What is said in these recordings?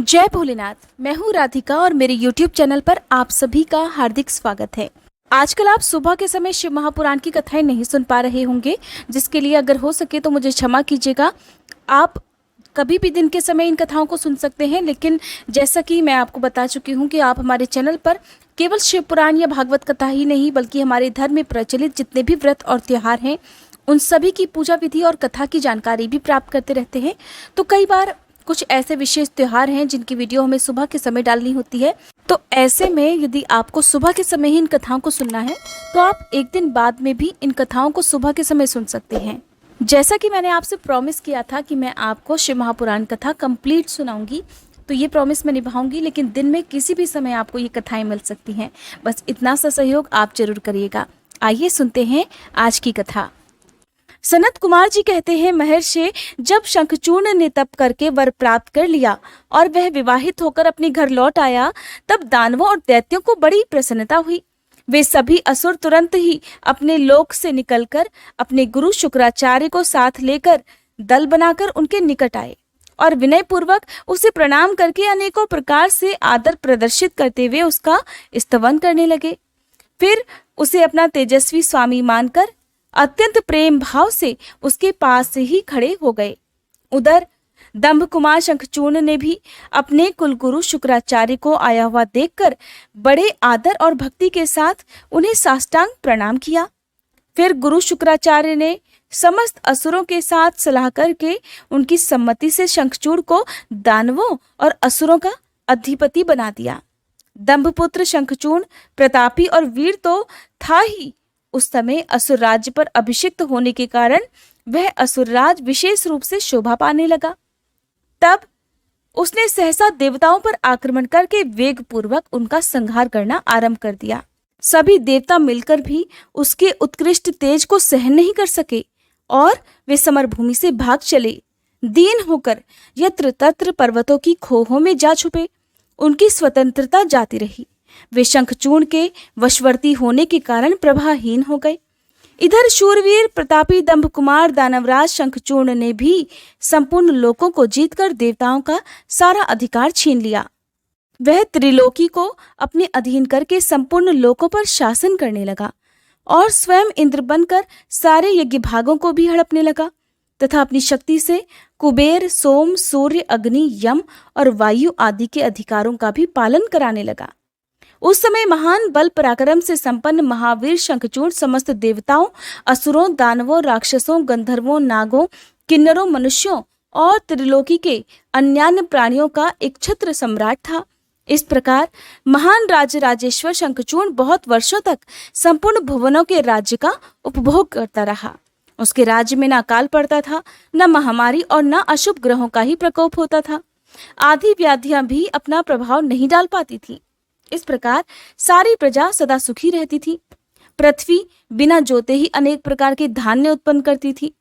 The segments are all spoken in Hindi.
जय भोलेनाथ। मैं हूँ राधिका और मेरे YouTube चैनल पर आप सभी का हार्दिक स्वागत है। आजकल आप सुबह के समय शिव महापुराण की कथाएं नहीं सुन पा रहे होंगे, जिसके लिए अगर हो सके तो मुझे क्षमा कीजिएगा। आप कभी भी दिन के समय इन कथाओं को सुन सकते हैं, लेकिन जैसा कि मैं आपको बता चुकी हूँ कि आप हमारे चैनल पर केवल शिव पुराण या भागवत कथा ही नहीं बल्कि हमारे धर्म में प्रचलित जितने भी व्रत और त्योहार हैं उन सभी की पूजा विधि और कथा की जानकारी भी प्राप्त करते रहते हैं। तो कई बार कुछ ऐसे विशेष त्योहार हैं जिनकी वीडियो हमें सुबह के समय डालनी होती है, तो ऐसे में यदि आपको सुबह के समय ही इन कथाओं को सुनना है तो आप एक दिन बाद में भी इन कथाओं को सुबह के समय सुन सकते हैं। जैसा कि मैंने आपसे प्रॉमिस किया था कि मैं आपको शिव महापुराण कथा कंप्लीट सुनाऊंगी, तो ये प्रॉमिस मैं निभाऊंगी, लेकिन दिन में किसी भी समय आपको ये कथाएं मिल सकती हैं। बस इतना सा सहयोग आप जरूर करिएगा। आइए सुनते हैं आज की कथा। सनत कुमार जी कहते हैं, महर्षि, जब शंखचूर्ण ने तप करके वर प्राप्त कर लिया और वह विवाहित होकर अपने घर लौट आया, तब दानवों और दैत्यों को बड़ी प्रसन्नता हुई। वे सभी असुर तुरंत ही अपने लोक से निकलकर अपने गुरु शुक्राचार्य को साथ लेकर दल बनाकर उनके निकट आए और विनय पूर्वक उसे प्रणाम करके अनेकों प्रकार से आदर प्रदर्शित करते हुए उसका स्तवन करने लगे। फिर उसे अपना तेजस्वी स्वामी मानकर अत्यंत प्रेम भाव से उसके पास ही खड़े हो गए। उधर दंभ कुमार शंखचूर्ण ने भी अपने कुलगुरु शुक्राचार्य को आया हुआ देखकर बड़े आदर और भक्ति के साथ उन्हें साष्टांग प्रणाम किया। फिर गुरु शुक्राचार्य ने समस्त असुरों के साथ सलाह करके उनकी सम्मति से शंखचूड़ को दानवों और असुरों का अधिपति बना दिया। दंभपुत्र शंखचूड़ प्रतापी और वीर तो था ही, उस समय असुर राज्य पर अभिषिक्त होने के कारण वह असुरराज विशेष रूप से शोभा पाने लगा। तब उसने सहसा देवताओं पर आक्रमण करके वेग पूर्वक उनका संहार करना आरंभ कर दिया। सभी देवता मिलकर भी उसके उत्कृष्ट तेज को सहन नहीं कर सके और वे समरभूमि से भाग चले। दीन होकर यत्र तत्र पर्वतों की खोहों में जा छुपे। उनकी स्वतंत्रता जाती रही। वे शंखचूर्ण के वशवर्ती होने के कारण प्रभाहीन हो गए। इधर शूरवीर प्रतापी दंभ कुमार दानवराज शंखचूर्ण ने भी संपूर्ण लोकों को जीतकर देवताओं का सारा अधिकार छीन लिया। वह त्रिलोकी को अपने अधीन करके संपूर्ण लोकों पर शासन करने लगा और स्वयं इंद्र बनकर सारे यज्ञ भागों को भी हड़पने लगा तथा अपनी शक्ति से कुबेर, सोम, सूर्य, अग्नि, यम और वायु आदि के अधिकारों का भी पालन कराने लगा। उस समय महान बल पराक्रम से संपन्न महावीर शंखचूड़ समस्त देवताओं, असुरों, दानवों, राक्षसों, गंधर्वों, नागों, किन्नरों, मनुष्यों और त्रिलोकी के अन्यान्य प्राणियों का एक छत्र सम्राट था। इस प्रकार महान राजेश्वर शंखचूड़ बहुत वर्षों तक संपूर्ण भुवनों के राज्य का उपभोग करता रहा। उसके राज्य में न अकाल पड़ता था, न महामारी और न अशुभ ग्रहों का ही प्रकोप होता था। आदि व्याधियां भी अपना प्रभाव नहीं डाल पाती थी। इस प्रकार सारी प्रजा सदा सुखी रहती थी। पृथ्वी बिना जोते ही अनेक प्रकार के धान्य उत्पन्न करती थी।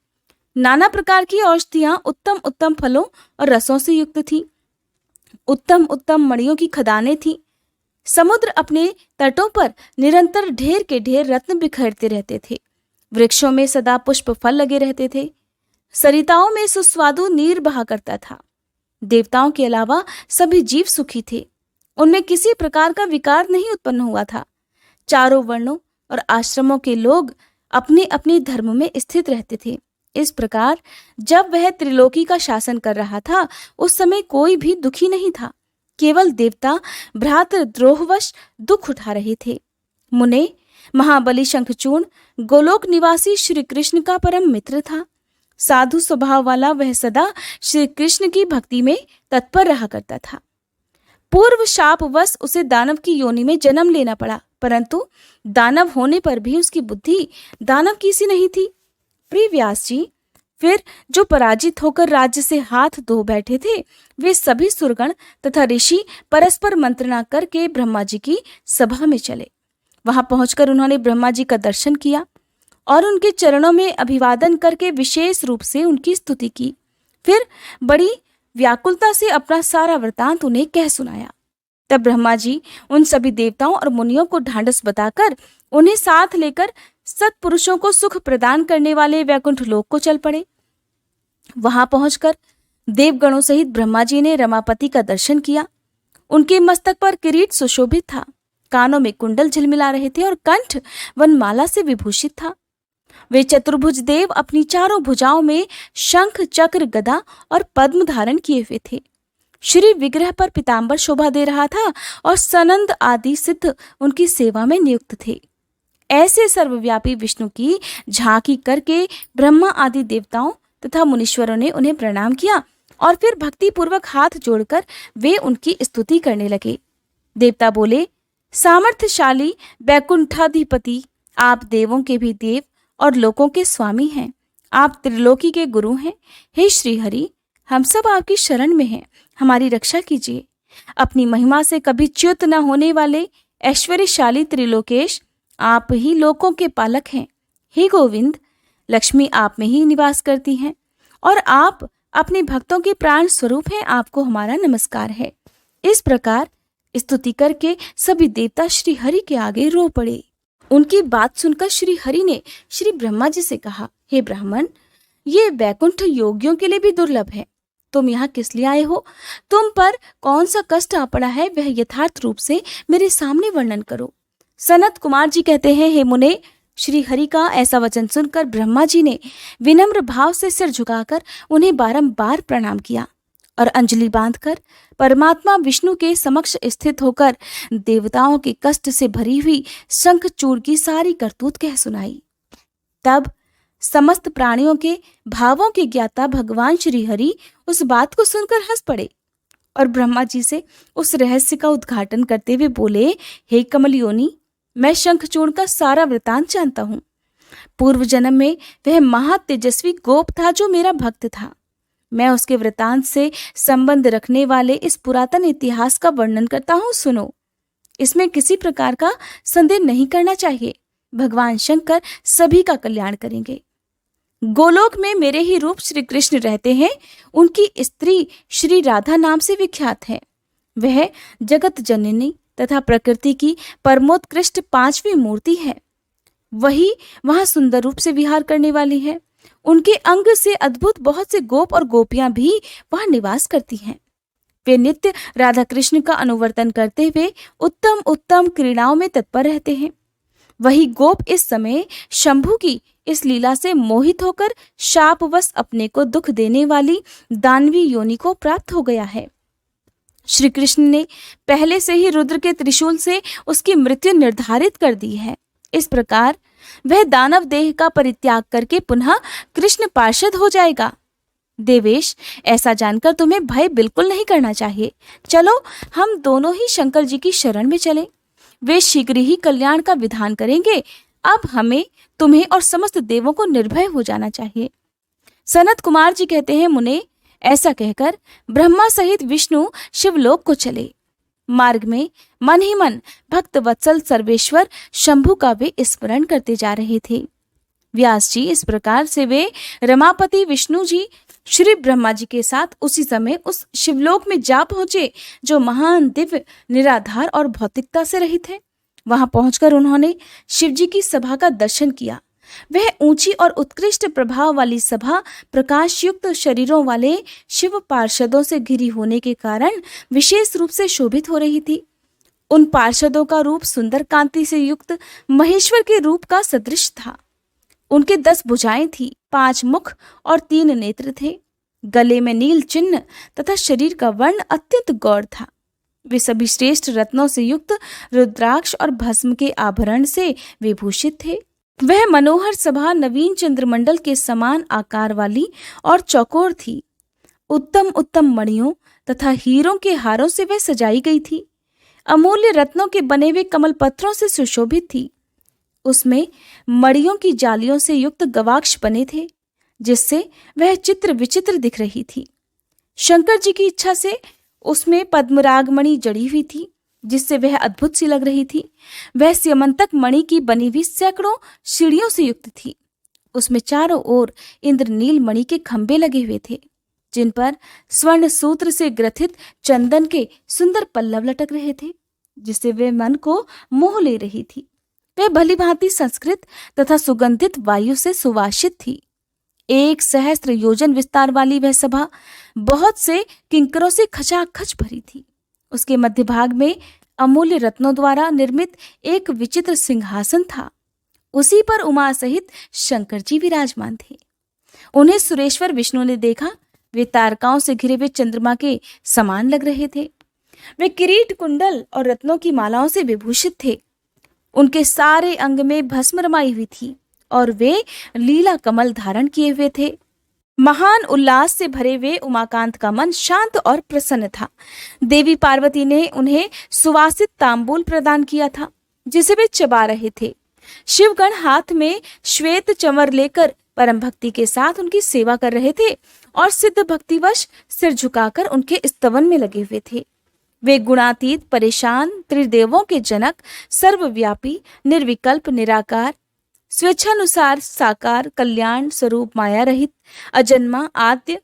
नाना प्रकार की औषधियां उत्तम उत्तम फलों और रसों से युक्त थी। उत्तम उत्तम मणियों की खदानें थी। समुद्र अपने तटों पर निरंतर ढेर के ढेर रत्न बिखरते रहते थे। वृक्षों में सदा पुष्प फल लगे रहते थे। सरिताओं में सुस्वादु नीर बहा करता था। देवताओं के अलावा सभी जीव सुखी थे। उनमें किसी प्रकार का विकार नहीं उत्पन्न हुआ था। चारों वर्णों और आश्रमों के लोग अपने अपने धर्म में स्थित रहते थे। इस प्रकार जब वह त्रिलोकी का शासन कर रहा था उस समय कोई भी दुखी नहीं था। केवल देवता भ्रातृद्रोहवश दुख उठा रहे थे। मुने, महाबली शंखचूड़ गोलोक निवासी श्री कृष्ण का परम मित्र था। साधु स्वभाव वाला वह सदा श्री कृष्ण की भक्ति में तत्पर रहा करता था। पूर्व शापवश उसे दानव की योनि में जन्म लेना पड़ा, परंतु दानव होने पर भी उसकी बुद्धि दानव की सी नहीं थी। प्रिय व्यास जी, फिर जो पराजित होकर राज्य से हाथ धो बैठे थे वे सभी सुरगण तथा ऋषि परस्पर मंत्रणा करके ब्रह्मा जी की सभा में चले। वहां पहुंचकर उन्होंने ब्रह्मा जी का दर्शन किया और उनके चरणों में अभिवादन करके विशेष रूप से उनकी स्तुति की। फिर बड़ी व्याकुलता से अपना सारा वृतांत उन्हें कह सुनाया। तब ब्रह्मा जी उन सभी देवताओं और मुनियों को ढांढस बताकर उन्हें साथ लेकर सत्पुरुषों को सुख प्रदान करने वाले वैकुंठ लोक को चल पड़े। वहां पहुंचकर देवगणों सहित ब्रह्मा जी ने रमापति का दर्शन किया। उनके मस्तक पर किरीट सुशोभित था, कानों में कुंडल झिलमिला रहे थे और कंठ वनमाला से विभूषित था। वे चतुर्भुज देव अपनी चारों भुजाओं में शंख, चक्र, गदा और पद्म धारण किए हुए थे। श्री विग्रह पर पीतांबर शोभा दे रहा था और सनंद आदि सिद्ध उनकी सेवा में नियुक्त थे। ऐसे सर्वव्यापी विष्णु की झांकी करके ब्रह्मा आदि देवताओं तथा मुनीश्वरों ने उन्हें प्रणाम किया और फिर भक्ति पूर्वक हाथ जोड़कर वे उनकी स्तुति करने लगे। देवता बोले, सामर्थ्यशाली वैकुंठाधिपति, आप देवों के भी देव और लोकों के स्वामी हैं। आप त्रिलोकी के गुरु हैं। हे श्री हरि, हम सब आपकी शरण में हैं, हमारी रक्षा कीजिए। अपनी महिमा से कभी च्युत न होने वाले ऐश्वर्यशाली त्रिलोकेश, आप ही लोकों के पालक हैं। हे गोविंद, लक्ष्मी आप में ही निवास करती हैं और आप अपने भक्तों के प्राण स्वरूप हैं। आपको हमारा नमस्कार है। इस प्रकार स्तुति करके सभी देवता श्री हरि के आगे रो पड़े। उनकी बात सुनकर श्री हरि ने श्री ब्रह्मा जी से कहा, हे ब्राह्मण, ये वैकुंठ योगियों के लिए भी दुर्लभ है। तुम यहाँ किस लिए आए हो? तुम पर कौन सा कष्ट आ पड़ा है, वह यथार्थ रूप से मेरे सामने वर्णन करो। सनत कुमार जी कहते हैं, हे मुने, श्री हरि का ऐसा वचन सुनकर ब्रह्मा जी ने विनम्र भाव से सिर झुकाकर उन्हें बारंबार प्रणाम किया और अंजलि बांधकर परमात्मा विष्णु के समक्ष स्थित होकर देवताओं के कष्ट से भरी हुई शंखचूड़ की सारी करतूत कह सुनाई। तब समस्त प्राणियों के भावों के ज्ञाता भगवान श्री हरि उस बात को सुनकर हंस पड़े और ब्रह्मा जी से उस रहस्य का उद्घाटन करते हुए बोले, हे कमल योनि, मैं शंखचूड़ का सारा वृतांत जानता हूँ। पूर्व जन्म में वह महातेजस्वी गोप था जो मेरा भक्त था। मैं उसके वृतांत से संबंध रखने वाले इस पुरातन इतिहास का वर्णन करता हूँ, सुनो। इसमें किसी प्रकार का संदेह नहीं करना चाहिए। भगवान शंकर सभी का कल्याण करेंगे। गोलोक में मेरे ही रूप श्री कृष्ण रहते हैं। उनकी स्त्री श्री राधा नाम से विख्यात है। वह जगत जननी तथा प्रकृति की परमोत्कृष्ट पांचवी मूर्ति है। वही वहां सुंदर रूप से विहार करने वाली है। उनके अंग से अद्भुत बहुत से गोप और गोपियां भी वहां निवास करती हैं। वे नित्य राधा कृष्ण का अनुवर्तन करते हुए उत्तम उत्तम क्रीड़ाओं में तत्पर रहते हैं। वही गोप इस समय शंभु की इस लीला से मोहित होकर शापवश अपने को दुख देने वाली दानवी योनि को प्राप्त हो गया है। श्री कृष्ण ने पहले से ही रुद्र के त्रिशूल से उसकी मृत्यु निर्धारित कर दी है। इस प्रकार वह दानव देह का परित्याग करके पुनः कृष्ण पार्षद हो जाएगा। देवेश, ऐसा जानकर तुम्हें भय बिल्कुल नहीं करना चाहिए। चलो हम दोनों ही शंकर जी की शरण में चलें। वे शीघ्र ही कल्याण का विधान करेंगे। अब हमें, तुम्हें और समस्त देवों को निर्भय हो जाना चाहिए। सनत कुमार जी कहते हैं, मुने, ऐसा कहकर ब्रह्मा सहित विष्णु शिवलोक को चले। मार्ग में मन ही मन भक्त वत्सल सर्वेश्वर शंभु का वे स्मरण करते जा रहे थे। व्यास जी, इस प्रकार से वे रमापति विष्णु जी श्री ब्रह्मा जी के साथ उसी समय उस शिवलोक में जा पहुंचे जो महान, दिव्य, निराधार और भौतिकता से रहित है। वहां पहुंचकर उन्होंने शिव जी की सभा का दर्शन किया। वह ऊंची और उत्कृष्ट प्रभाव वाली सभा प्रकाश युक्त शरीरों वाले शिव पार्षदों से घिरी होने के कारण विशेष रूप से शोभित हो रही थी। उन पार्षदों का रूप सुंदर कांति से युक्त महेश्वर के रूप का सदृश था। उनके 10 भुजाएं थी, 5 मुख और 3 नेत्र थे। गले में नील चिन्ह तथा शरीर का वर्ण अत्यंत गौर था। वे सभी श्रेष्ठ रत्नों से युक्त रुद्राक्ष और भस्म के आभरण से विभूषित थे। वह मनोहर सभा नवीन चंद्रमंडल के समान आकार वाली और चौकोर थी। उत्तम उत्तम मणियों तथा हीरों के हारों से वह सजाई गई थी। अमूल्य रत्नों के बने हुए कमल पत्रों से सुशोभित थी। उसमें मणियों की जालियों से युक्त गवाक्ष बने थे, जिससे वह चित्र विचित्र दिख रही थी। शंकर जी की इच्छा से उसमें पद्मराग मणि जड़ी हुई थी, जिससे वह अद्भुत सी लग रही थी। वह स्यमंतक मणि की बनी हुई सैकड़ों सीढ़ियों से युक्त थी। उसमें चारों ओर इंद्रनील मणि के खंभे लगे हुए थे, जिन पर स्वर्ण सूत्र से ग्रथित चंदन के सुंदर पल्लव लटक रहे थे, जिससे वे मन को मोह ले रही थी। वह भली भांति संस्कृत तथा सुगंधित वायु से सुवासित थी। 1,000 योजन विस्तार वाली वह सभा बहुत से किंकरों से खचाखच भरी थी। उसके मध्य भाग में अमूल्य रत्नों द्वारा निर्मित एक विचित्र सिंहासन था। उसी पर उमा सहित शंकर जी विराजमान थे। उन्हें सुरेश्वर विष्णु ने देखा। वे तारकाओं से घिरे हुए चंद्रमा के समान लग रहे थे। वे किरीट, कुंडल और रत्नों की मालाओं से विभूषित थे। उनके सारे अंग में भस्म रमाई हुई थी और वे लीला कमल धारण किए हुए थे। महान उल्लास से भरे हुए उमाकांत का मन शांत और प्रसन्न था। देवी पार्वती ने उन्हें सुवासित तांबूल प्रदान किया था, जिसे वे चबा रहे थे। शिवगण हाथ में श्वेत चमर लेकर परम भक्ति के साथ उनकी सेवा कर रहे थे और सिद्ध भक्तिवश सिर झुकाकर उनके स्तवन में लगे हुए थे। वे गुणातीत, परेशान, त्रिदेवों के जनक, सर्वव्यापी, निर्विकल्प, निराकार, स्वेच्छानुसार साकार, कल्याण स्वरूप, माया रहित, अजन्मा, आद्य,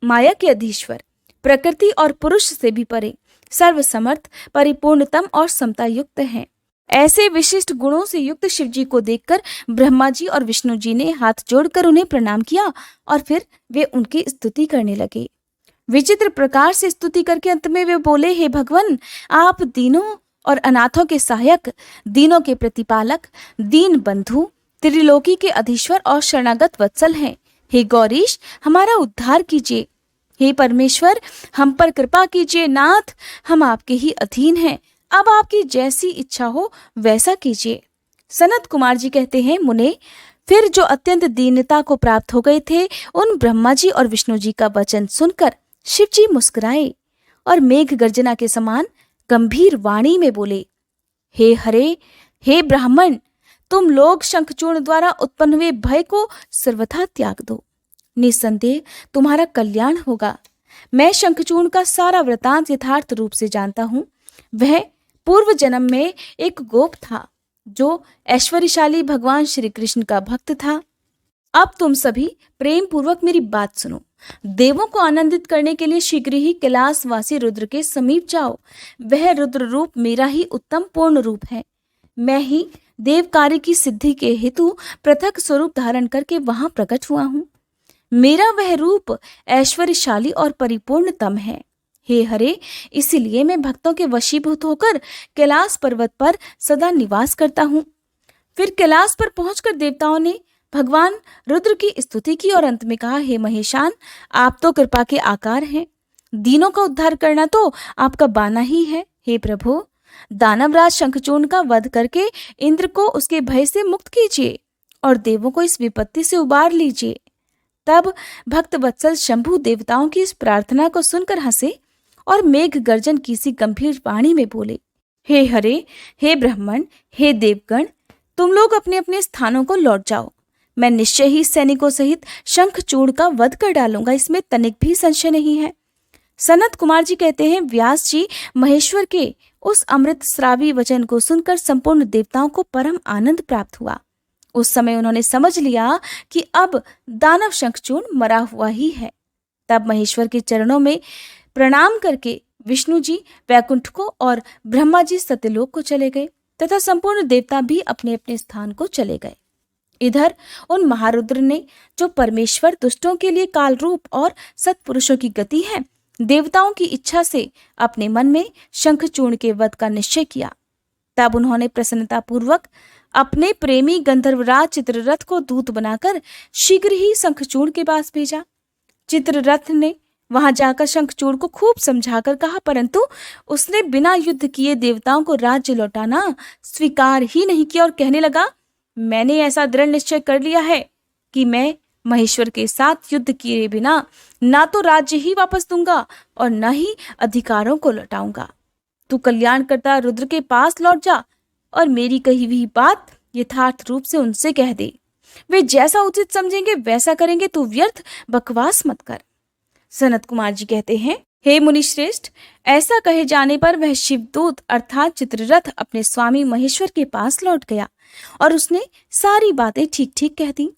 माया के अधीश्वर, प्रकृति और पुरुष से भी परे, सर्वसमर्थ, परिपूर्णतम और समता युक्त हैं। ऐसे विशिष्ट गुणों से युक्त शिव जी को देखकर ब्रह्मा जी और विष्णु जी ने हाथ जोड़कर उन्हें प्रणाम किया और फिर वे उनकी स्तुति करने लगे। विचित्र प्रकार से स्तुति करके अंत में वे बोले, हे भगवान, आप दीनों और अनाथों के सहायक, दीनों के प्रतिपालक, दीन बंधु, त्रिलोकी के अधीश्वर और शरणागत वत्सल हैं। हे गौरीश, हमारा उद्धार कीजिए। हे परमेश्वर, हम पर कृपा कीजिए। नाथ, हम आपके ही अधीन हैं। अब आपकी जैसी इच्छा हो वैसा कीजिए। सनत कुमार जी कहते हैं, मुने, फिर जो अत्यंत दीनता को प्राप्त हो गए थे, उन ब्रह्मा जी और विष्णु जी का वचन सुनकर शिव जी मुस्कुराए और मेघ गर्जना के समान गंभीर वाणी में बोले, हे हरे, हे ब्राह्मण, तुम लोग शंखचूर्ण द्वारा उत्पन्न हुए भय को सर्वथा त्याग दो। निसंदेह तुम्हारा कल्याण होगा। मैं शंखचूर्ण का सारा वृतांत यथार्थ रूप से जानता हूँ। वह पूर्व जन्म में एक गोप था जो ऐश्वर्यशाली भगवान श्री कृष्ण का भक्त था। अब तुम सभी प्रेम पूर्वक मेरी बात सुनो। देवों को आनंदित करने के लिए शीघ्र ही कैलाशवासी रुद्र के समीप जाओ। वह रुद्र रूप मेरा ही उत्तम पूर्ण रूप है। मैं ही देव कार्य की सिद्धि के हेतु पृथक स्वरूप धारण करके वहां प्रकट हुआ हूँ। मेरा वह रूप ऐश्वर्यशाली और परिपूर्णतम है। हे हरे, इसीलिए मैं भक्तों के वशीभूत होकर कैलाश पर्वत पर सदा निवास करता हूँ। फिर कैलाश पर पहुंचकर देवताओं ने भगवान रुद्र की स्तुति की और अंत में कहा, हे महेशान, आप तो कृपा के आकार हैं। दीनों का उद्धार करना तो आपका बाना ही है। हे प्रभु, दानवराज शंखचूर्ण का वध करके इंद्र को उसके भय से मुक्त कीजिए और देवों को इस विपत्ति से उबार लीजिए। तब भक्त वत्सल शंभु देवताओं की इस प्रार्थना को सुनकर हंसे और मेघ गर्जन की सी गंभीर वाणी में बोले, हे हरे, हे ब्राह्मण, हे देवगण, तुम लोग अपने अपने स्थानों को लौट जाओ। मैं निश्चय ही सैनिकों सहित शंखचूर्ण का वध कर डालूंगा, इसमें तनिक भी संशय नहीं है। सनत कुमार जी कहते हैं, व्यास जी महेश्वर के उस अमृत श्रावी वचन को सुनकर संपूर्ण देवताओं को परम आनंद प्राप्त हुआ। उस समय उन्होंने समझ लिया कि अब दानव शंखचूर्ण मरा हुआ ही है। तब महेश्वर के चरणों में प्रणाम करके विष्णु जी वैकुंठ को और ब्रह्मा जी सत्यलोक को चले गए तथा संपूर्ण देवता भी अपने अपने स्थान को चले गए। इधर उन महारुद्र ने, जो परमेश्वर दुष्टों के लिए काल रूप और सत्पुरुषों की गति है, देवताओं की इच्छा से अपने मन में शंखचूर्ण के वध का निश्चय किया। तब उन्होंने प्रसन्नता पूर्वक अपने प्रेमी गंधर्वराज चित्ररथ को दूत बनाकर शीघ्र ही शंखचूर्ण के पास भेजा। चित्ररथ ने वहां जाकर शंखचूर्ण को खूब समझाकर कहा, परंतु उसने बिना युद्ध किए देवताओं को राज्य लौटाना स्वीकार ही नहीं किया और कहने लगा, मैंने ऐसा दृढ़ निश्चय कर लिया है कि मैं महेश्वर के साथ युद्ध किए बिना ना तो राज्य ही वापस दूंगा और न ही अधिकारों को लौटाऊंगा। तू कल्याणकर्ता रुद्र के पास लौट जा और मेरी कही हुई बात यथार्थ रूप से उनसे कह दे। वे जैसा उचित समझेंगे वैसा करेंगे, तू व्यर्थ बकवास मत कर। सनत कुमार जी कहते हैं, हे मुनिश्रेष्ठ, ऐसा कहे जाने पर वह शिवदूत अर्थात चित्ररथ अपने स्वामी महेश्वर के पास लौट गया और उसने सारी बातें ठीक ठीक कह दी।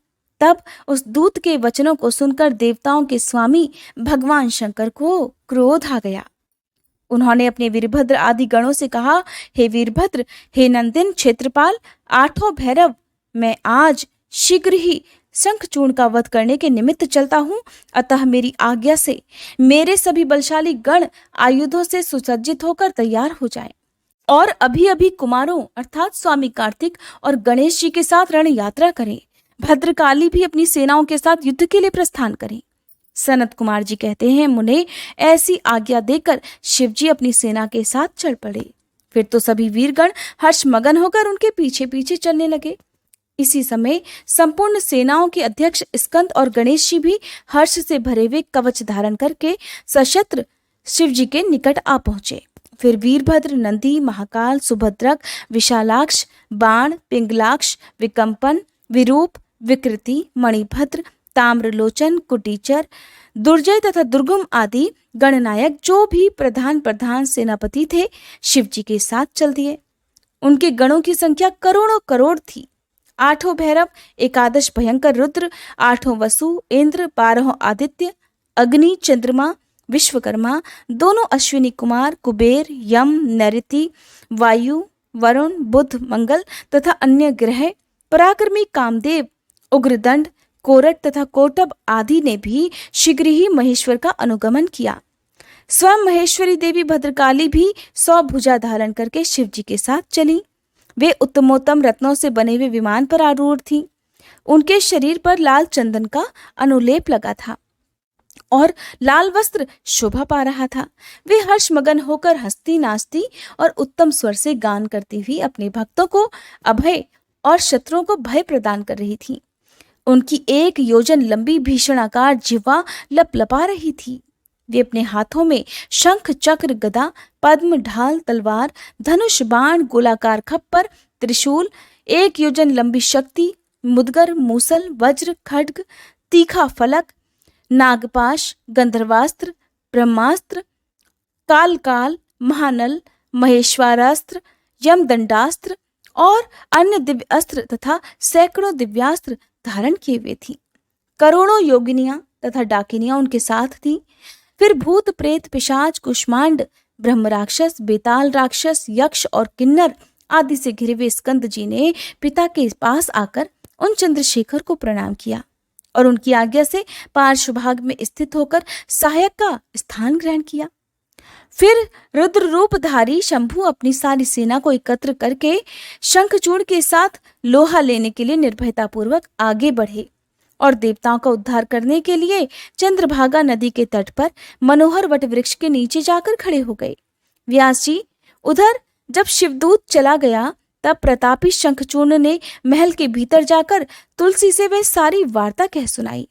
तब उस दूत के वचनों को सुनकर देवताओं के स्वामी भगवान शंकर को क्रोध आ गया। उन्होंने अपने वीरभद्र आदि गणों से कहा, हे वीरभद्र, हे नंदन क्षेत्रपाल, आठों भैरव, मैं आज शीघ्र ही शंखचूर्ण का वध करने के निमित्त चलता हूँ, अतः मेरी आज्ञा से मेरे सभी बलशाली गण आयुधों से सुसज्जित होकर तैयार हो जाएं और अभी अभी कुमारों अर्थात स्वामी कार्तिक और गणेश जी के साथ रण यात्रा करें। भद्रकाली भी अपनी सेनाओं के साथ युद्ध के लिए प्रस्थान करें। सनत कुमार जी कहते हैं, मुने ऐसी आज्ञा देकर शिवजी अपनी सेना के साथ चल पड़े। फिर तो सभी वीरगण हर्षमगन होकर उनके पीछे पीछे चलने लगे। इसी समय संपूर्ण सेनाओं के अध्यक्ष स्कंद और गणेश जी भी हर्ष से भरे हुए कवच धारण करके सशस्त्र शिवजी के निकट आ पहुंचे। फिर वीरभद्र, नंदी, महाकाल, सुभद्रक, विशालाक्ष, बाण, पिंगलाक्ष, विकंपन, विरूप, विकृति, मणिभद्र, ताम्रलोचन, कुटीचर, दुर्जय तथा दुर्गम आदि गणनायक जो भी प्रधान सेनापति थे, शिवजी के साथ चल दिए। उनके गणों की संख्या करोड़ों करोड़ थी। 8 भैरव, 11 भयंकर रुद्र, 8 वसु, इंद्र, 12 आदित्य, अग्नि, चंद्रमा, विश्वकर्मा, दोनों अश्विनी कुमार, कुबेर, यम, नैऋति, वायु, वरुण, बुध, मंगल तथा अन्य ग्रह, पराक्रमी कामदेव, उग्रदंड, कोरट तथा कोटब आदि ने भी शीघ्र ही महेश्वर का अनुगमन किया। स्वयं महेश्वरी देवी भद्रकाली भी 100 भुजा धारण करके शिवजी के साथ चली। वे उत्तमोत्तम रत्नों से बने हुए विमान पर आरूढ़ थीं। उनके शरीर पर लाल चंदन का अनुलेप लगा था और लाल वस्त्र शोभा पा रहा था। वे हर्षमगन होकर हंसती, नाचती और उत्तम स्वर से गान करती हुई अपने भक्तों को अभय और शत्रुओं को भय प्रदान कर रही थी। उनकी 1 योजन लंबी भीषण आकार जिह्वा लपलपा रही थी। वे अपने हाथों में शंख, चक्र, गदा, पद्म, ढाल, तलवार, धनुष, बाण, गोलाकार खप्पर, त्रिशूल, 1 योजन लंबी शक्ति, मुदगर, मूसल, वज्र, खड्ग, तीखा फलक, नागपाश, गंधर्वास्त्र, ब्रह्मास्त्र, काल, महानल, महेश्वरास्त्र, यमदंडास्त्र और अन्य दिव्य अस्त्र तथा सैकड़ों दिव्यास्त्र धारण किए हुए थी। करोड़ों योगिनियां तथा डाकिनियां उनके साथ थीं। फिर भूत, प्रेत, पिशाच, कुष्मांड, ब्रह्म राक्षस, बेताल राक्षस, यक्ष और किन्नर आदि से घिरे हुए स्कंद जी ने पिता के पास आकर उन चंद्रशेखर को प्रणाम किया और उनकी आज्ञा से पार्श्वभाग में स्थित होकर सहायक का स्थान ग्रहण किया। फिर रुद्र रूपधारी शंभु अपनी सारी सेना को एकत्र करके शंखचूर्ण के साथ लोहा लेने के लिए निर्भयता पूर्वक आगे बढ़े और देवताओं का उद्धार करने के लिए चंद्रभागा नदी के तट पर मनोहर वट वृक्ष के नीचे जाकर खड़े हो गए। व्यास जी उधर जब शिवदूत चला गया, तब प्रतापी शंखचूर्ण ने महल के भीतर जाकर तुलसी से वे सारी वार्ता कह सुनाई।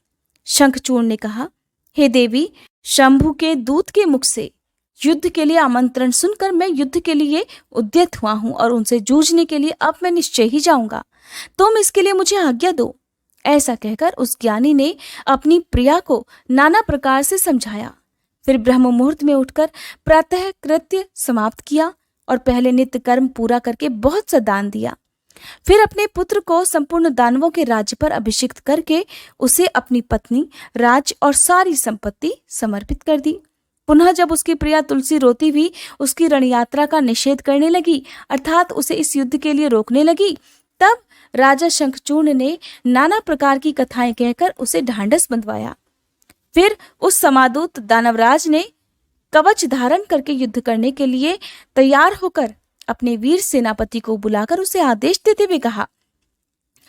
शंखचूर्ण ने कहा, हे देवी, शंभु के दूत के मुख से युद्ध के लिए आमंत्रण सुनकर मैं युद्ध के लिए उद्यत हुआ हूं और उनसे जूझने के लिए अब मैं निश्चय ही जाऊंगा। तुम इसके लिए मुझे आज्ञा दो। ऐसा कहकर उस ज्ञानी ने अपनी प्रिया को नाना प्रकार से समझाया। फिर ब्रह्म मुहूर्त में उठकर प्रातः कृत्य समाप्त किया और पहले नित्य कर्म पूरा करके बहुत सा दान दिया। फिर अपने पुत्र को संपूर्ण दानवों के राज्य पर अभिषिक्त करके उसे अपनी पत्नी, राज्य और सारी संपत्ति समर्पित कर दी। पुनः जब उसकी प्रिया तुलसी रोती हुई उसकी रण यात्रा का निषेध करने लगी, अर्थात उसे इस युद्ध के लिए रोकने लगी, तब राजा शंखचूर्ण ने नाना प्रकार की कथाएं कहकर उसे ढांढस बंधवाया। फिर उस समादूत दानवराज ने कवच धारण करके युद्ध करने के लिए तैयार होकर अपने वीर सेनापति को बुलाकर उसे आदेश देते हुए कहा,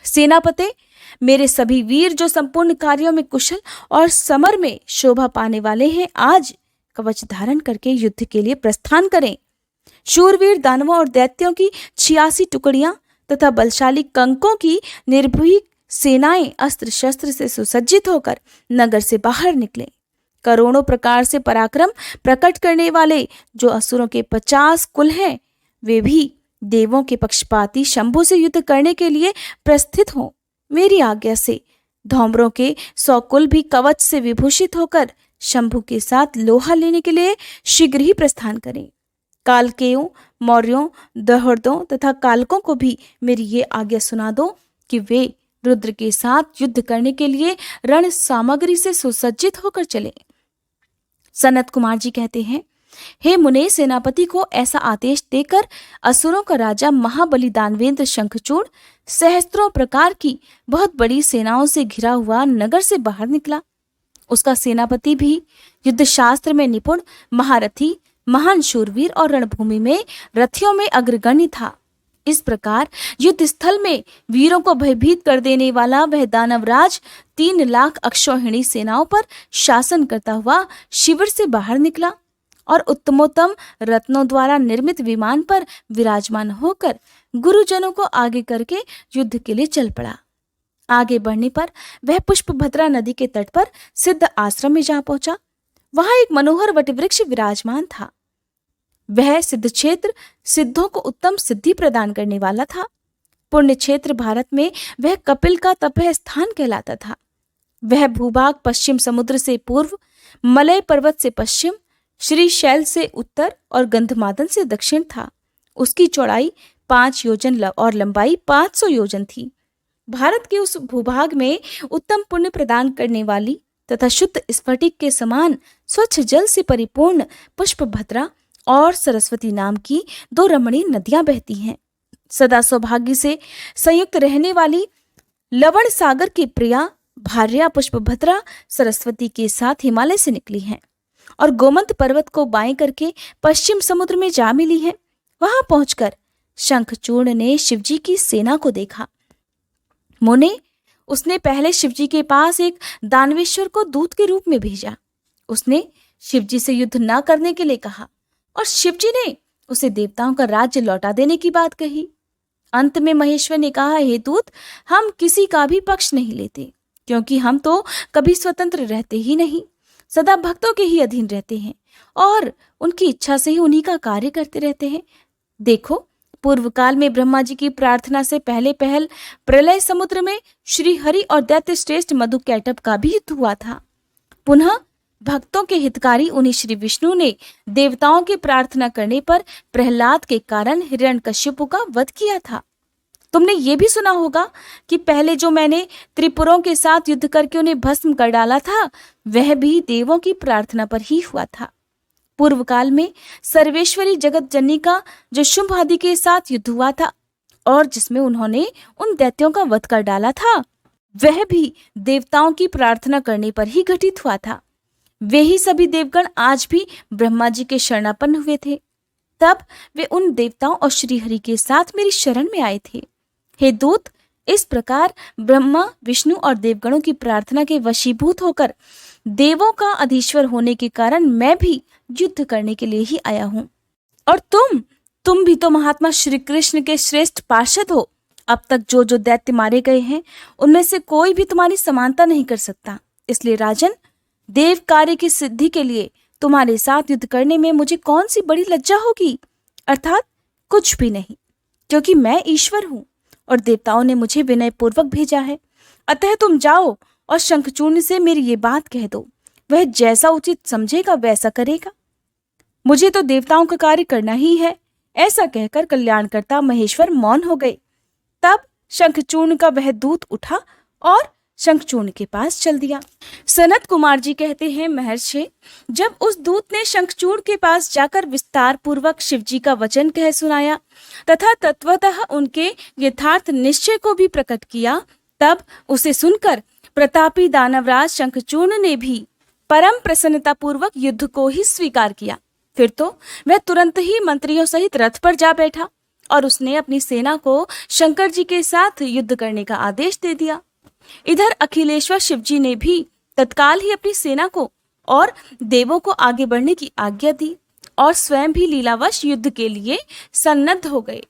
सेनापते, मेरे सभी वीर जो संपूर्ण कार्यों में कुशल और समर में शोभा पाने वाले हैं, आज कवच धारण करके युद्ध के लिए प्रस्थान करें। शूरवीर दानवों और दैत्यों की 86 टुकड़ियां तथा बलशाली कंकों की निर्भीक सेनाएं अस्त्र शस्त्र से सुसज्जित होकर नगर से बाहर निकले। करोड़ों प्रकार से पराक्रम प्रकट करने वाले जो असुरों के 50 कुल हैं, वे भी देवों के पक्षपाती शंभु से युद्ध करने के लिए प्रस्थित हों। मेरी आज्ञा से धौम्रों के 100 कुल भी कवच से विभूषित होकर शंभु के साथ लोहा लेने के लिए शीघ्र ही प्रस्थान करें। कालकेयों, मौर्यों, दहर्दों तथा कालकों को भी मेरी ये आज्ञा सुना दो कि वे रुद्र के साथ युद्ध करने के लिए रण सामग्री से सुसज्जित होकर चले। सनत कुमार जी कहते हैं, हे मुने, सेनापति को ऐसा आदेश देकर असुरों का राजा महाबली दानवेंद्र शंखचूड़ सहस्त्रों प्रकार की बहुत बड़ी सेनाओं से घिरा हुआ नगर से बाहर निकला। उसका सेनापति भी युद्ध शास्त्र में निपुण, महारथी, महान शूरवीर और रणभूमि में रथियों में अग्रगण्य था। इस प्रकार युद्ध स्थल में वीरों को भयभीत कर देने वाला वह दानवराज 3 लाख अक्षौहिणी सेनाओं पर शासन करता हुआ शिविर से बाहर निकला और उत्तमोत्तम रत्नों द्वारा निर्मित विमान पर विराजमान होकर गुरुजनों को आगे करके युद्ध के लिए चल पड़ा। आगे बढ़ने पर वह पुष्पभद्रा नदी के तट पर सिद्ध आश्रम में जा पहुंचा। वहां एक मनोहर वटवृक्ष विराजमान था। वह सिद्ध क्षेत्र सिद्धों को उत्तम सिद्धि प्रदान करने वाला था। पुण्य क्षेत्र भारत में वह कपिल का तपह स्थान कहलाता था। वह भूभाग पश्चिम समुद्र से पूर्व, मलय पर्वत से पश्चिम, श्रीशैल से उत्तर और गंधमादन से दक्षिण था। उसकी चौड़ाई 5 योजन और लंबाई 500 योजन थी। भारत के उस भूभाग में उत्तम पुण्य प्रदान करने वाली तथा शुद्ध स्फटिक के समान स्वच्छ जल से परिपूर्ण पुष्पभद्रा और सरस्वती नाम की 2 रमणीय नदियां बहती हैं। सदा सौभाग्य से संयुक्त रहने वाली लवण सागर की प्रिया भार्या पुष्पभद्रा सरस्वती के साथ हिमालय से निकली हैं और गोमंत पर्वत को बाएं करके पश्चिम समुद्र में जा मिली है। वहां पहुंचकर शंखचूड़ ने शिवजी की सेना को देखा। मुने, उसने पहले शिवजी के पास एक दानवेश्वर को दूत के रूप में भेजा। उसने शिवजी से युद्ध न करने के लिए कहा और शिवजी ने उसे देवताओं का राज्य लौटा देने की बात कही। अंत में महेश्वर ने कहा, हे दूत, हम किसी का भी पक्ष नहीं लेते, क्योंकि हम तो कभी स्वतंत्र रहते ही नहीं, सदा भक्तों के ही अधीन रहते हैं और उनकी इच्छा से ही उन्हीं का कार्य करते रहते हैं। देखो, पूर्व काल में ब्रह्मा जी की प्रार्थना से पहले पहल प्रलय समुद्र में श्री हरि और दैत्य श्रेष्ठ मधु कैटभ का भी युद्ध हुआ था। पुनः भक्तों के हितकारी उन्हीं श्री विष्णु ने देवताओं की प्रार्थना करने पर प्रहलाद के कारण हिरण्यकश्यपु का वध किया था। तुमने ये भी सुना होगा कि पहले जो मैंने त्रिपुरों के साथ युद्ध करके उन्हें भस्म कर डाला था, वह भी देवों की प्रार्थना पर ही हुआ था। पूर्व काल में सर्वेश्वरी जगत जननी का जो शुंभ आदि के साथ युद्ध हुआ था और जिसमें उन्होंने उन दैत्यों का वध कर डाला था, वह भी देवताओं की प्रार्थना करने पर ही घटित हुआ था। वे ही सभी देवगण आज भी ब्रह्मा जी के शरणापन्न हुए थे। तब वे उन देवताओं और श्रीहरि के साथ मेरी शरण में आए थे। हे दूत, इस प्रकार ब्रह्मा, विष्णु और देवगणों की प्रार्थना के वशीभूत होकर देवों का अधीश्वर होने के कारण मैं भी युद्ध करने के लिए ही आया हूं। और तुम भी तो महात्मा श्री कृष्ण के श्रेष्ठ पार्षद हो। अब तक जो जो दैत्य मारे गए हैं, उनमें से कोई भी तुम्हारी समानता नहीं कर सकता। इसलिए राजन, देव कार्य की सिद्धि के लिए तुम्हारे साथ युद्ध करने में मुझे कौन सी बड़ी लज्जा होगी? अर्थात कुछ भी नहीं, क्योंकि मैं ईश्वर हूं और देवताओं ने मुझे विनय पूर्वक भेजा है। अतः तुम जाओ और शंखचूड़ से मेरी ये बात कह दो। वह जैसा उचित समझेगा वैसा करेगा। मुझे तो देवताओं का कार्य करना ही है। ऐसा कहकर कल्याणकर्ता महेश्वर मौन हो गए। तब शंखचूड़ का वह दूत उठा और शंखचूड़ के पास चल दिया। सनत कुमार जी कहते हैं, महर्षि, जब उस दूत ने शंखचूड़ के पास जाकर विस्तार पूर्वक शिवजी का वचन कह सुनाया तथा तत्वतः उनके यथार्थ निश्चय को भी प्रकट किया, तब उसे सुनकर प्रतापी दानवराज शंखचूड़ ने भी परम प्रसन्नता पूर्वक युद्ध को ही स्वीकार किया। फिर तो वह तुरंत ही मंत्रियों सहित रथ पर जा बैठा और उसने अपनी सेना को शंकर जी के साथ युद्ध करने का आदेश दे दिया। इधर अखिलेश्वर शिवजी ने भी तत्काल ही अपनी सेना को और देवों को आगे बढ़ने की आज्ञा दी और स्वयं भी लीलावश युद्ध के लिए सन्नद्ध हो गए।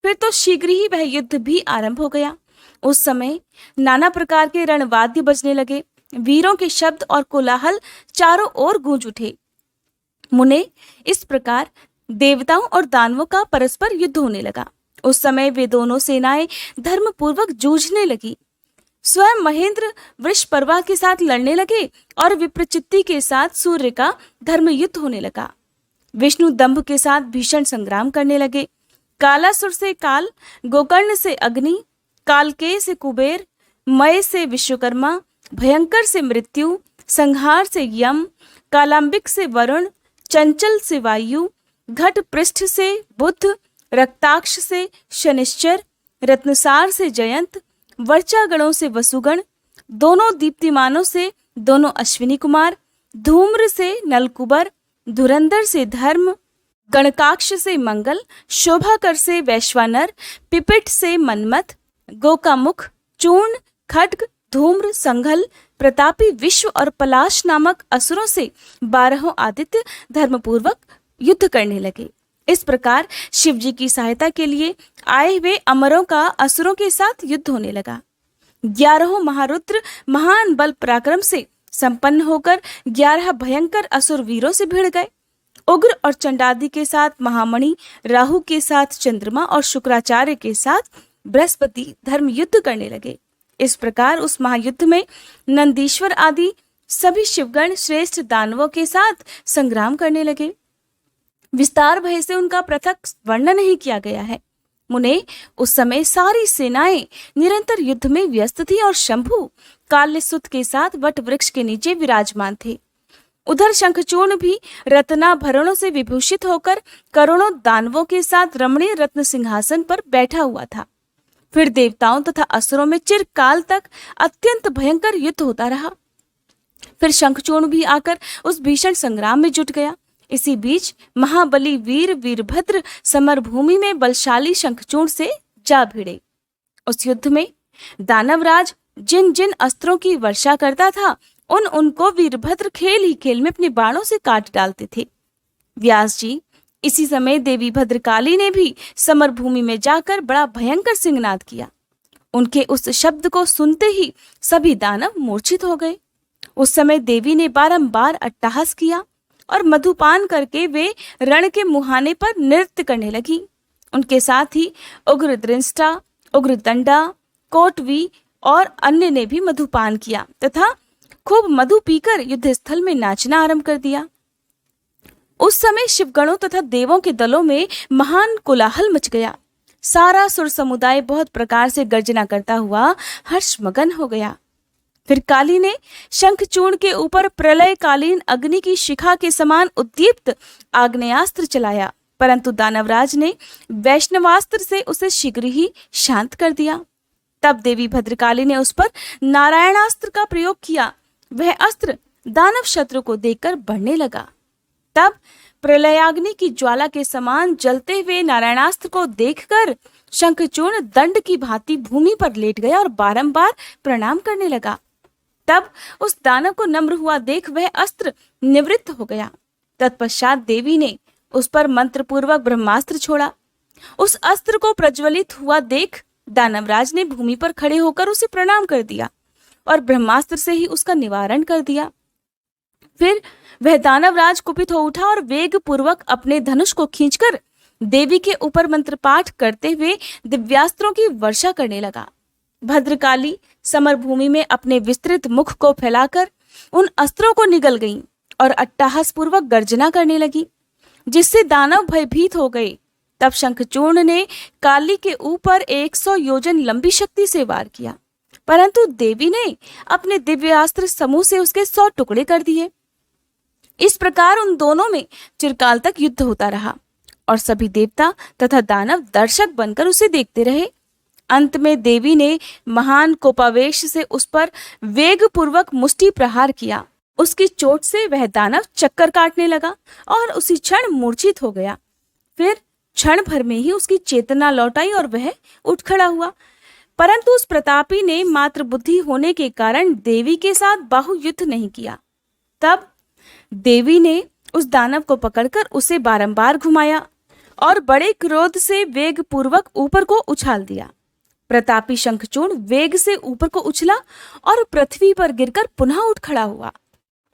फिर तो शीघ्र ही वह युद्ध भी आरंभ हो गया। उस समय नाना प्रकार के रणवाद्य बजने लगे। वीरों के शब्द और कोलाहल चारों ओर गूंज उठे। मुने, इस प्रकार देवताओं और दानवों का परस्पर युद्ध होने लगा। उस समय वे दोनों सेनाएं धर्म पूर्वक जूझने लगी। स्वयं महेंद्र वृषपर्वा के साथ लड़ने लगे और विप्रचित्ति के साथ सूर्य का धर्म युद्ध होने लगा। विष्णु दंभ के साथ भीषण संग्राम करने लगे। कालासुर से काल, गोकर्ण से अग्नि, कालकेय से कुबेर, मय से विश्वकर्मा, भयंकर से मृत्यु, संहार से यम, कालांबिक से वरुण, चंचल से वायु, घट पृष्ठ से बुध, रक्ताक्ष से शनिश्चर, रत्नसार से जयंत, वर्चागणों से वसुगण, दोनों दीप्तिमानों से दोनों अश्विनी कुमार, धूम्र से नलकुबर, धुरंधर से धर्म, गणकाक्ष से मंगल, शोभाकर से वैश्वानर, पिपिट से मनमथ, गोकामुख, चूर्ण, खड्ग, धूम्र, संघल, प्रतापी विश्व और पलाश नामक असुरों से 12 आदित्य धर्मपूर्वक युद्ध करने लगे। इस प्रकार शिव जी की सहायता के लिए आए हुए अमरों का असुरों के साथ युद्ध होने लगा। 11 महारुद्र महान बल पराक्रम से संपन्न होकर 11 भयंकर असुर वीरों से भिड़ गए। उग्र और चंडादि के साथ महामणि, राहु के साथ चंद्रमा और शुक्राचार्य के साथ बृहस्पति धर्म युद्ध करने लगे। इस प्रकार उस महायुद्ध में नंदीश्वर आदि सभी शिवगण श्रेष्ठ दानवों के साथ संग्राम करने लगे। विस्तार भय से उनका पृथक वर्णन नहीं किया गया है। मुने, उस समय सारी सेनाएं निरंतर युद्ध में व्यस्त थी और शंभु काल्यसुत के साथ वट वृक्ष के नीचे विराजमान थे। उधर शंखचूर्ण भी रत्नाभरणों से विभूषित होकर करोड़ों दानवों के साथ रमणीय रत्न सिंहासन पर बैठा हुआ था। फिर देवताओं तथा असुरों में चिरकाल तक अत्यंत भयंकर युद्ध होता रहा। फिर शंखचूर्ण भी आकर उस भीषण संग्राम में जुट गया। इसी बीच महाबली वीर वीरभद्र समरभूमि में बलशाली शंखचूर्ण से जा भिड़े। उस युद्ध में दानवराज जिन जिन अस्त्रों की वर्षा करता था उनको वीरभद्र खेल ही खेल में अपने बाणों से काट डालते थे। व्यास जी, इसी समय देवी भद्रकाली ने भी समरभूमि में जाकर बड़ा भयंकर सिंहनाद किया। उनके उस शब्द को सुनते ही सभी दानव मूर्छित हो गए। उस समय देवी ने बारंबार अट्टहास किया और मधुपान करके वे रण के मुहाने पर नृत्य करने लगी। उनके साथ ही उग्रदृष्टा, उग्रदंडा, कोटवी और अन्य ने भी मधुपान किया तथा खूब मधु पीकर युद्ध स्थल में नाचना आरंभ कर दिया। उस समय शिवगणों तथा देवों के दलों में महान कोलाहल मच गया। सारा सुर समुदाय बहुत प्रकार से गर्जना करता हुआ हर्षमगन हो गया। फिर काली ने शंखचूर्ण के ऊपर प्रलयकालीन अग्नि की शिखा के समान उद्दीप्त आग्नेयास्त्र चलाया, परंतु दानवराज ने वैष्णवास्त्र से उसे शीघ्र ही शांत कर दिया। तब देवी भद्रकाली ने उस पर नारायणास्त्र का प्रयोग किया। वह अस्त्र दानव शत्रु को देखकर बढ़ने लगा। तब प्रलयाग्नि की ज्वाला के समान जलते हुए नारायणास्त्र को देखकर शंखचूर्ण दंड की भांति भूमि पर लेट गया और बारंबार प्रणाम करने लगा। तब उस दानव को नम्र हुआ देख वह अस्त्र निवृत्त हो गया। तत्पश्चात देवी ने उस पर मंत्रपूर्वक ब्रह्मास्त्र छोड़ा। उस अस्त्र को प्रज्वलित हुआ देख दानवराज ने भूमि पर खड़े होकर उसे प्रणाम कर दिया और ब्रह्मास्त्र से ही उसका निवारण कर दिया। फिर वह दानवराज कुपित हो उठा और वेग पूर्वक अपने धनुष को खींचकर देवी के ऊपर मंत्र पाठ करते हुए दिव्यास्त्रों की वर्षा करने लगा। भद्रकाली समरभूमि में अपने विस्तृत मुख को फैलाकर उन अस्त्रों को निगल गईं और अट्टहास पूर्वक गर्जना करने लगी, जिससे दानव भयभीत हो गए। तब शंखचूर्ण ने काली के ऊपर 100 योजन लंबी शक्ति से वार किया, परंतु देवी ने अपने दिव्यास्त्र समूह से उसके 100 टुकड़े कर दिए। इस प्रकार उन दोनों में चिरकाल तक युद्ध होता रहा और सभी देवता तथा दानव दर्शक बनकर उसे देखते रहे। अंत में देवी ने महान कोपावेश से उस पर वेग पूर्वक मुष्टि प्रहार किया। उसकी चोट से वह दानव चक्कर काटने लगा और उसी क्षण मूर्छित हो गया। फिर क्षण भर में ही उसकी चेतना लौट आई और वह उठ खड़ा हुआ, परंतु उस प्रतापी ने मात्र बुद्धि होने के कारण देवी के साथ बाहुयुद्ध नहीं किया। तब देवी ने उस दानव को पकड़कर उसे बारंबार घुमाया और बड़े क्रोध से वेग पूर्वक ऊपर को उछाल दिया। प्रतापी शंखचूर्ण वेग से ऊपर को उछला और पृथ्वी पर गिरकर पुनः उठ खड़ा हुआ।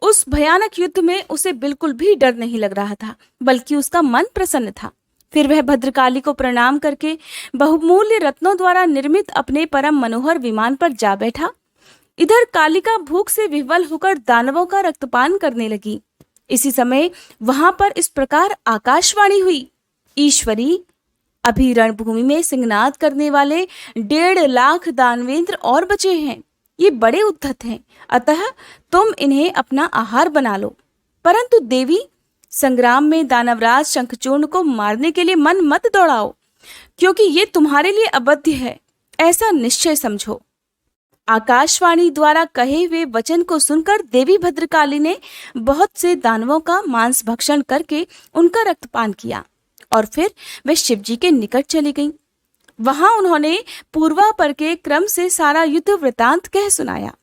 उस भयानक युद्ध में उसे बिल्कुल भी डर नहीं लग रहा था, बल्कि उसका मन प्रसन्न था। फिर वह भद्रकाली को प्रणाम करके बहुमूल्य रत्नों द्वारा निर्मित अपने परम मनोहर विमान पर जा बैठा। इधर कालिका भूख से विह्वल होकर दानवों का रक्तपान करने लगी। इसी समय वहां पर इस प्रकार आकाशवाणी हुई, ईश्वरी, अभी रणभूमि में सिंहनाद करने वाले 1.5 लाख दानवेंद्र और बचे हैं। ये बड़े उद्धत हैं, अतः तुम इन्हें अपना आहार बना लो। परंतु देवी, संग्राम में दानवराज शंखचूर्ण को मारने के लिए मन मत दौड़ाओ, क्योंकि ये तुम्हारे लिए अवध्य है, ऐसा निश्चय समझो। आकाशवाणी द्वारा कहे हुए वचन को सुनकर देवी भद्रकाली ने बहुत से दानवों का मांस भक्षण करके उनका रक्तपान किया और फिर वे शिवजी के निकट चली गईं। वहां उन्होंने पूर्वापर के क्रम से सारा युद्ध वृतांत कह सुनाया।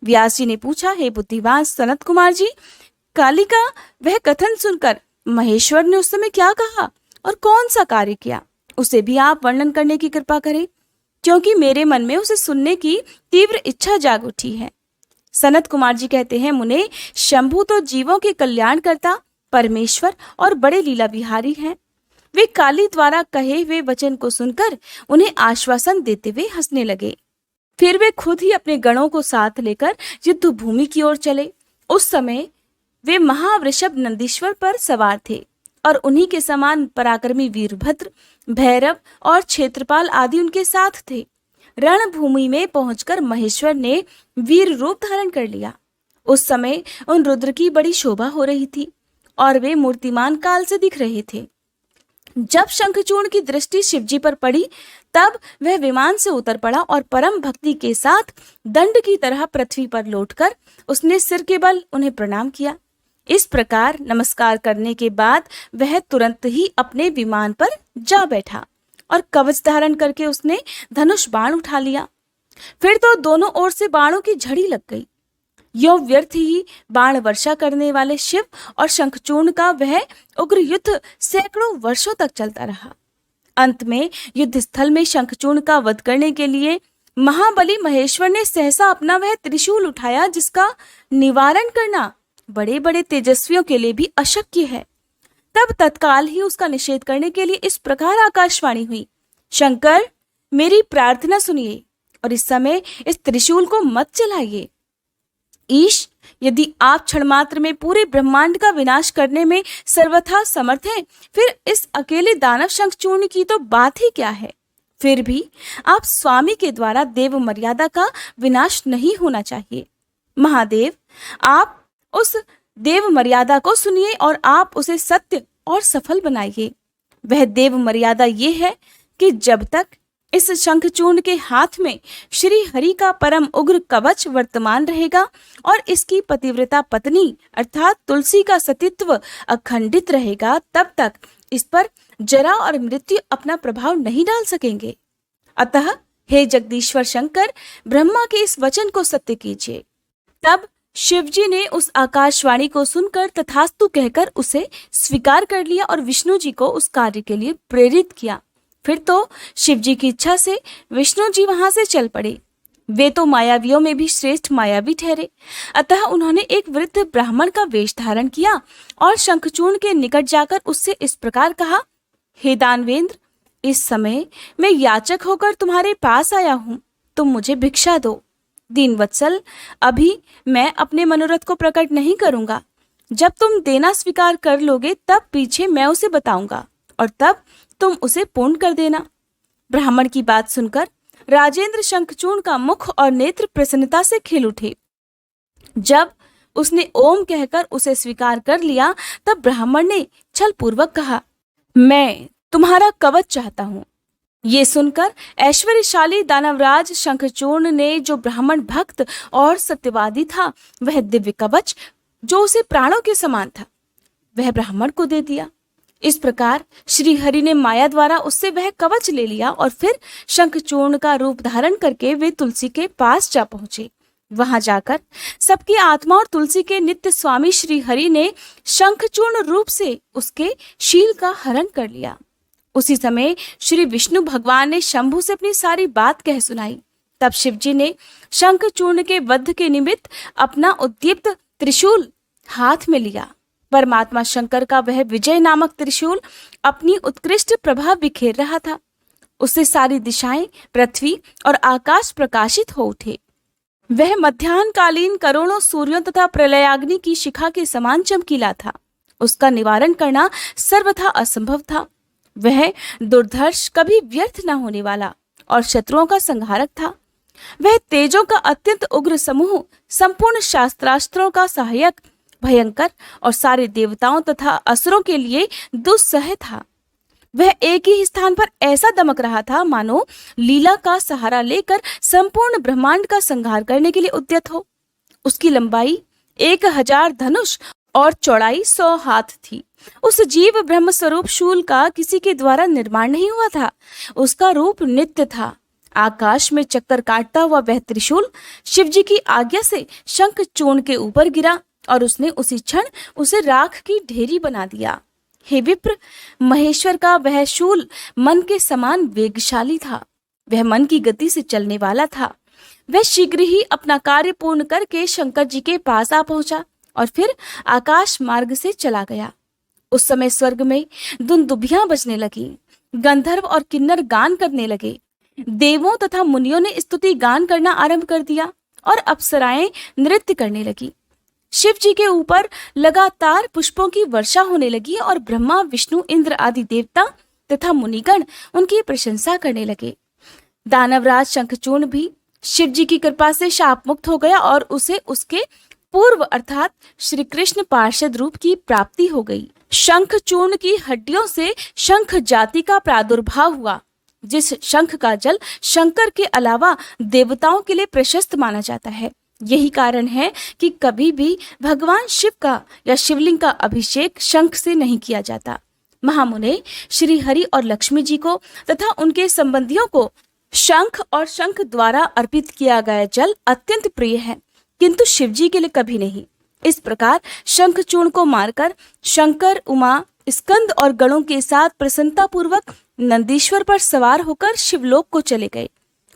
व्यास जी ने पूछा, हे बुद्धिवान सनत कुमार जी, काली का वह कथन सुनकर महेश्वर ने उस समय क्या कहा और कौन सा कार्य किया, उसे भी आप वर्णन करने की कृपा करें, क्योंकि मेरे मन में उसे सुनने की तीव्र इच्छा जाग उठी है। सनत कुमार जी कहते हैं, मुने, शंभु तो जीवों के कल्याण करता परमेश्वर और बड़े लीला विहारी हैं। वे काली द्वारा कहे हुए वचन को सुनकर उन्हें आश्वासन देते हुए हंसने लगे। फिर वे खुद ही अपने गणों को साथ लेकर युद्ध भूमि की ओर चले। उस समय वे महावृषभ नंदीश्वर पर सवार थे और उन्हीं के समान पराक्रमी वीरभद्र, भैरव और क्षेत्रपाल आदि उनके साथ थे। रणभूमि में पहुंचकर महेश्वर ने वीर रूप धारण कर लिया। उस समय उन रुद्र की बड़ी शोभा हो रही थी और वे मूर्तिमान काल से दिख रहे थे। जब शंखचूर्ण की दृष्टि शिवजी पर पड़ी, तब वह विमान से उतर पड़ा और परम भक्ति के साथ दंड की तरह पृथ्वी पर लौटकर उसने सिर के बल उन्हें प्रणाम किया। इस प्रकार नमस्कार करने के बाद वह तुरंत ही अपने विमान पर जा बैठा और कवच धारण करके उसने धनुष बाण उठा लिया। फिर तो दोनों ओर से बाणों की झड़ी लग गई। यो व्यर्थ ही बाण वर्षा करने वाले शिव और शंखचूर्ण का वह उग्र युद्ध सैकड़ों वर्षों तक चलता रहा। अंत में युद्ध स्थल में शंखचूर्ण का वध करने के लिए महाबली महेश्वर ने सहसा अपना वह त्रिशूल उठाया, जिसका निवारण करना बड़े बड़े तेजस्वियों के लिए भी अशक्य है। तब तत्काल ही उसका निषेध करने के लिए इस प्रकार आकाशवाणी हुई, शंकर, मेरी प्रार्थना सुनिए और इस समय इस त्रिशूल को मत चलाइए। ईश, यदि आप क्षण मात्र में पूरे ब्रह्मांड का विनाश करने में सर्वथा समर्थ हैं, फिर इस अकेले दानव शंखचूर्ण की तो बात ही क्या है। फिर भी आप स्वामी के द्वारा देव मर्यादा का विनाश नहीं होना चाहिए। महादेव, आप उस देव मर्यादा को सुनिए और आप उसे सत्य और सफल बनाइए। वह देव मर्यादा ये है कि जब तक इस शंखचूर्ण के हाथ में श्री हरि का परम उग्र कवच वर्तमान रहेगा और इसकी पतिव्रता पत्नी अर्थात तुलसी का सतीत्व अखंडित रहेगा, तब तक इस पर जरा और मृत्यु अपना प्रभाव नहीं डाल सकेंगे। अतः हे जगदीश्वर शंकर, ब्रह्मा के इस वचन को सत्य कीजिए। तब शिवजी ने उस आकाशवाणी को सुनकर तथास्तु कहकर उसे स्वीकार कर लिया और विष्णु जी को उस कार्य के लिए प्रेरित किया। फिर तो शिवजी की इच्छा से विष्णु जी वहां से चल पड़े। वे तो मायावियों में भी श्रेष्ठ मायावी ठहरे। अतः उन्होंने एक वृद्ध ब्राह्मण का वेश धारण किया और शंखचूर्ण के निकट जाकर उससे इस प्रकार कहा, हे दानवेंद्र, इस समय मैं याचक होकर तुम्हारे पास आया हूं, तुम मुझे भिक्षा दो। दीनवत्सल, अभी मैं अपने मनोरथ को प्रकट नहीं करूंगा। जब तुम देना स्वीकार कर लोगे, तब पीछे मैं उसे बताऊंगा और तब तुम उसे पूर्ण कर देना। ब्राह्मण की बात सुनकर राजेंद्र शंखचूर्ण का मुख और नेत्र प्रसन्नता से खिल उठे। जब उसने ओम कहकर उसे स्वीकार कर लिया, तब ब्राह्मण ने छल पूर्वक कहा, मैं तुम्हारा कवच चाहता हूं। ये सुनकर ऐश्वर्यशाली दानवराज शंखचूर्ण ने, जो ब्राह्मण भक्त और सत्यवादी था, वह दिव्य कवच जो उसे प्राणों के समान था, वह ब्राह्मण को दे दिया। इस प्रकार श्री हरि ने माया द्वारा उससे वह कवच ले लिया और फिर शंखचूर्ण का रूप धारण करके वे तुलसी के पास जा पहुंचे। वहां जाकर सबकी आत्मा और तुलसी के नित्य स्वामी श्री हरि ने शंखचूर्ण रूप से उसके शील का हरण कर लिया। उसी समय श्री विष्णु भगवान ने शंभु से अपनी सारी बात कह सुनाई। तब शिवजी ने शंखचूर्ण के वध के निमित्त अपना उद्दीप्त त्रिशूल हाथ में लिया। परमात्मा शंकर का वह विजय नामक त्रिशूल अपनी उत्कृष्ट प्रभाव बिखेर रहा था। उससे सारी दिशाएं, पृथ्वी और आकाश प्रकाशित हो उठे। वह मध्याह्नकालीन करोड़ों सूर्यों तथा प्रलयाग्नि की शिखा के समान चमकीला था। उसका निवारण करना सर्वथा असंभव था। वह दुर्धर्ष, कभी व्यर्थ न होने वाला और शत्रुओं का संहारक था। वह तेजों का अत्यंत उग्र समूह, संपूर्ण शास्त्रास्त्रों का सहायक, भयंकर और सारे देवताओं तथा असुरों के लिए दुस्सह था। वह एक ही स्थान पर ऐसा दमक रहा था मानो लीला का सहारा लेकर संपूर्ण ब्रह्मांड का संहार करने के लिए उद्यत हो। उसकी लंबाई 1000 धनुष और चौड़ाई 100 हाथ थी। उस जीव ब्रह्म स्वरूप शूल का किसी के द्वारा निर्माण नहीं हुआ था। उसका रूप नित्य था। आकाश में चक्कर काटता हुआ वह त्रिशूल शिवजी की आज्ञा से शंख चूर्ण के ऊपर गिरा और उसने उसी क्षण उसे राख की ढेरी बना दिया। हे विप्र, महेश्वर का वह शूल मन के समान वेगशाली था। वह मन की गति से चलने वाला था। वह शीघ्र ही अपना कार्य पूर्ण करके शंकर जी के पास आ पहुंचा और फिर आकाश मार्ग से चला गया। उस समय स्वर्ग में दुंदुभियां बजने लगी, गंधर्व और किन्नर गान करने लगे, देवों तथा मुनियों ने स्तुति गान करना आरंभ कर दिया और अप्सराएं नृत्य करने लगी। शिव जी के ऊपर लगातार पुष्पों की वर्षा होने लगी और ब्रह्मा, विष्णु, इंद्र आदि देवता तथा मुनिगण उनकी प्रशंसा करने लगे। दानवराज शंखचूर्ण भी शिव जी की कृपा से शाप मुक्त हो गया और उसे उसके पूर्व अर्थात श्री कृष्ण पार्षद रूप की प्राप्ति हो गई। शंखचूर्ण की हड्डियों से शंख जाति का प्रादुर्भाव हुआ। जिस शंख का जल शंकर के अलावा देवताओं के लिए प्रशस्त माना जाता है। यही कारण है कि कभी भी भगवान शिव का या शिवलिंग का अभिषेक शंख से नहीं किया जाता। महामुने श्री हरि और लक्ष्मी जी को तथा उनके संबंधियों को शंख और शंख द्वारा अर्पित किया गया जल अत्यंत प्रिय है, किंतु शिव जी के लिए कभी नहीं। इस प्रकार शंखचूर्ण को मारकर शंकर, उमा, स्कंद और गणों के साथ प्रसन्नता पूर्वक नंदीश्वर पर सवार होकर शिवलोक को चले गए।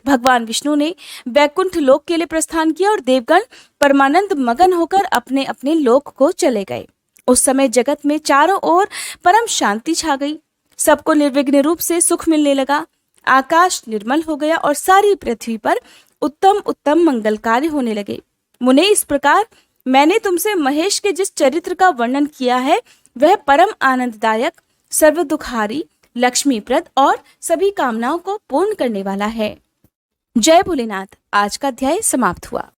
भगवान विष्णु ने वैकुंठ लोक के लिए प्रस्थान किया और देवगण परमानंद मगन होकर अपने अपने लोक को चले गए। उस समय जगत में चारों ओर परम शांति छा गई। सबको निर्विघ्न रूप से सुख मिलने लगा। आकाश निर्मल हो गया और सारी पृथ्वी पर उत्तम उत्तम मंगल कार्य होने लगे। मुने, इस प्रकार मैंने तुमसे महेश के जिस चरित्र का वर्णन किया है वह परम आनंददायक, सर्व दुखारी, लक्ष्मीप्रद और सभी कामनाओं को पूर्ण करने वाला है। जय भोलेनाथ। आज का अध्याय समाप्त हुआ।